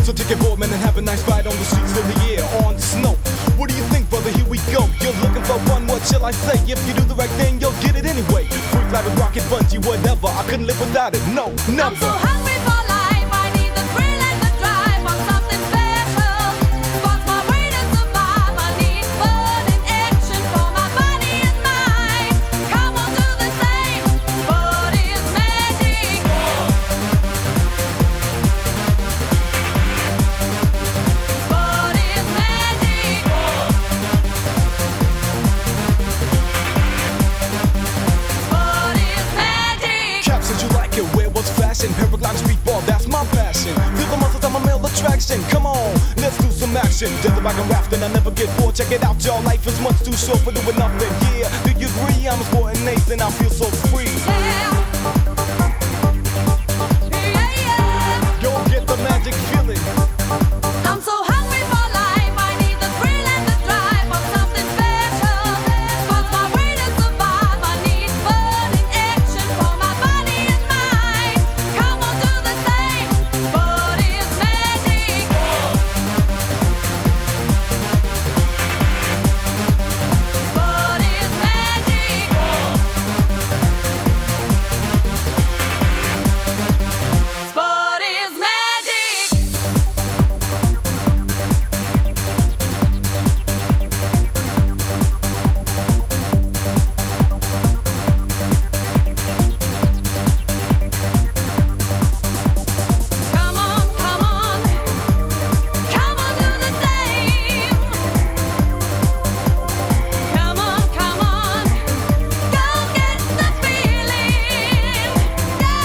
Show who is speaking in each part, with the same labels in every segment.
Speaker 1: So take your board, man, and have a nice ride on the streets of the air, on the snow. What do you think, brother? Here we go. You're looking for fun, what shall I say? If you do the right thing, you'll get it anyway. Freak, like a rocket, bungee, whatever. I couldn't live without it, no, never.
Speaker 2: I'm so hungry for life, I need the thrill and the drive. Want something special, what's my way to survive? I need fun and action for my body and mind. Come on, do the same, what is magic? What is magic? What is magic?
Speaker 1: Cap said you like it, where was fashion? Paragliding, speedball, that's my passion. Feel the muscles, I'm a male attraction. Come on, let's do some action. Death if I can raft and I never get bored. Check it out, y'all. Life is much too short for doing nothing. Yeah, do you agree? I'm a sporting Nathan, I feel so free. Go get the magic feeling.
Speaker 2: I'm so hungry for life, I need the thrill and the drive. Want something special, what's my way to survive? I need fun and action for my body and mind. Come on, do the same, what is magic? What is magic? What is magic? Come on, come on, come on, do the same. Come on, go get the feeling. Yeah.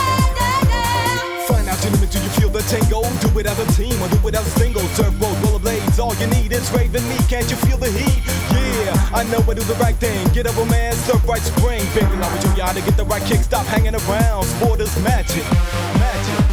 Speaker 1: Find out your limit, do you feel the tango? Do it as a team or do it as a single. Dirt road, rollerblades, all you need is raving me. Can't you feel the heat? Yeah, I know I do the right thing. Get up a man, surf right spring. Baby, I would show you how to get the right kick. Stop hanging around. Sport is magic, magic.